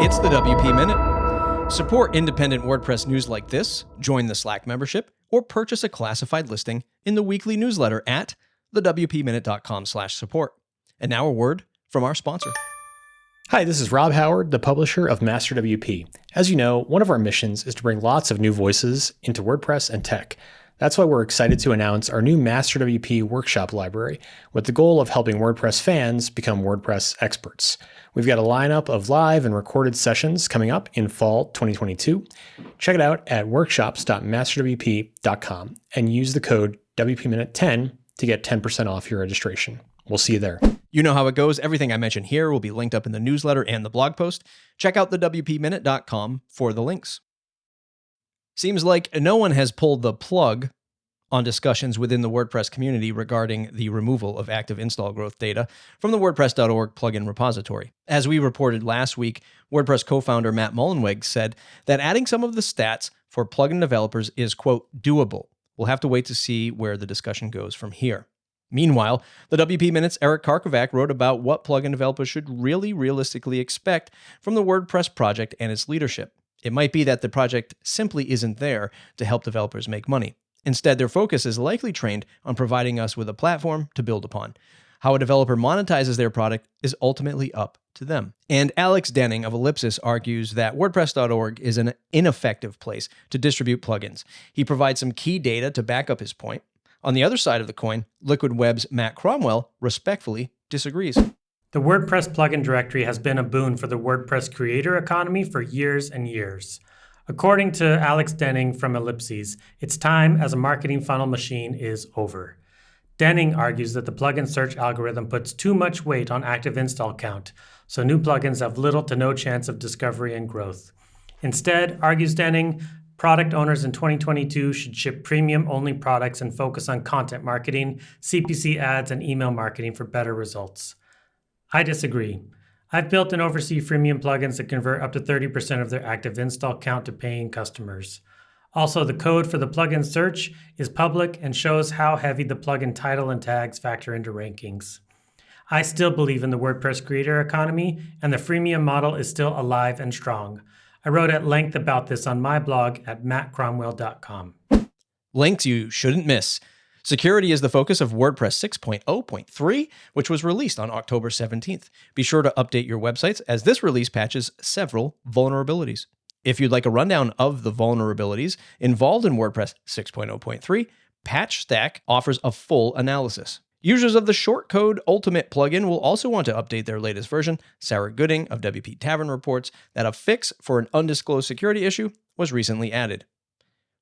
It's the WP Minute. Support independent WordPress news like this, join the Slack membership, or purchase a classified listing in the weekly newsletter at thewpminute.com/support. And now a word from our sponsor. Hi, this is Rob Howard, the publisher of Master WP. As you know, one of our missions is to bring lots of new voices into WordPress and tech. That's why we're excited to announce our new Master WP workshop library, with the goal of helping WordPress fans become WordPress experts. We've got a lineup of live and recorded sessions coming up in fall 2022. Check it out at workshops.masterwp.com and use the code WPMinute10 to get 10% off your registration. We'll see you there. You know how it goes. Everything I mentioned here will be linked up in the newsletter and the blog post. Check out thewpminute.com for the links. Seems like no one has pulled the plug on discussions within the WordPress community regarding the removal of active install growth data from the WordPress.org plugin repository. As we reported last week, WordPress co-founder Matt Mullenweg said that adding some of the stats for plugin developers is, quote, doable. We'll have to wait to see where the discussion goes from here. Meanwhile, the WP Minute's Eric Karkovac wrote about what plugin developers should realistically expect from the WordPress project and its leadership. It might be that the project simply isn't there to help developers make money. Instead, their focus is likely trained on providing us with a platform to build upon. How a developer monetizes their product is ultimately up to them. And Alex Denning of Ellipsis argues that WordPress.org is an ineffective place to distribute plugins. He provides some key data to back up his point. On the other side of the coin, Liquid Web's Matt Cromwell respectfully disagrees. The WordPress plugin directory has been a boon for the WordPress creator economy for years and years. According to Alex Denning from Ellipses, its time as a marketing funnel machine is over. Denning argues that the plugin search algorithm puts too much weight on active install count, so new plugins have little to no chance of discovery and growth. Instead, argues Denning, product owners in 2022 should ship premium-only products and focus on content marketing, CPC ads, and email marketing for better results. I disagree. I've built and oversee freemium plugins that convert up to 30% of their active install count to paying customers. Also, the code for the plugin search is public and shows how heavy the plugin title and tags factor into rankings. I still believe in the WordPress creator economy, and the freemium model is still alive and strong. I wrote at length about this on my blog at mattcromwell.com. Links you shouldn't miss. Security is the focus of WordPress 6.0.3, which was released on October 17th. Be sure to update your websites as this release patches several vulnerabilities. If you'd like a rundown of the vulnerabilities involved in WordPress 6.0.3, PatchStack offers a full analysis. Users of the Shortcode Ultimate plugin will also want to update their latest version. Sarah Gooding of WP Tavern reports that a fix for an undisclosed security issue was recently added.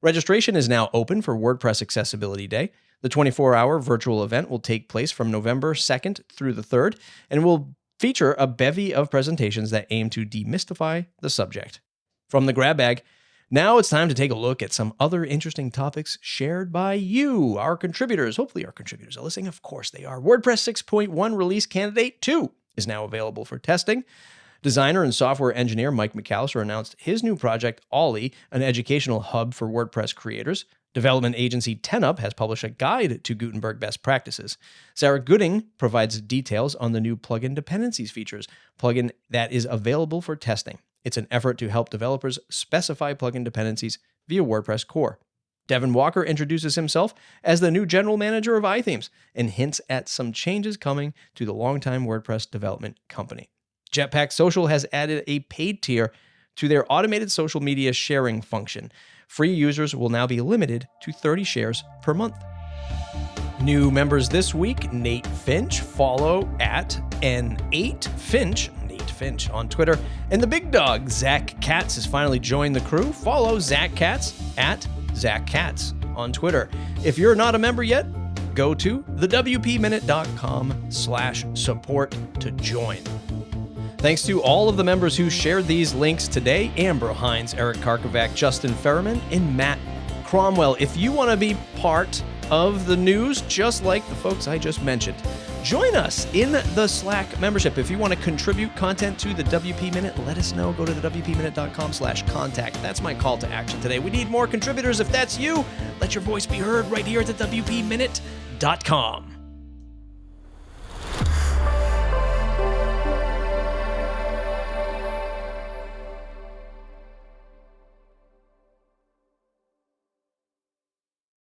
Registration is now open for WordPress Accessibility Day. The 24-hour virtual event will take place from November 2nd through the 3rd and will feature a bevy of presentations that aim to demystify the subject. From the grab bag, now it's time to take a look at some other interesting topics shared by you, our contributors. Hopefully our contributors are listening. Of course they are. WordPress 6.1 Release Candidate 2 is now available for testing. Designer and software engineer Mike McAllister announced his new project, Ollie, an educational hub for WordPress creators. Development agency 10up has published a guide to Gutenberg best practices. Sarah Gooding provides details on the new plugin dependencies features, plugin that is available for testing. It's an effort to help developers specify plugin dependencies via WordPress core. Devin Walker introduces himself as the new general manager of iThemes and hints at some changes coming to the longtime WordPress development company. Jetpack Social has added a paid tier to their automated social media sharing function. Free users will now be limited to 30 shares per month. New members this week, Nate Finch, follow at N8Finch, Nate Finch on Twitter. And the big dog, Zack Katz, has finally joined the crew. Follow Zack Katz at Zack Katz on Twitter. If you're not a member yet, go to thewpminute.com/support to join. Thanks to all of the members who shared these links today: Amber Hines, Eric Karkovac, Justin Ferriman, and Matt Cromwell. If you want to be part of the news, just like the folks I just mentioned, join us in the Slack membership. If you want to contribute content to the WP Minute, let us know. Go to the WPMinute.com/contact. That's my call to action today. We need more contributors. If that's you, let your voice be heard right here at the WPMinute.com.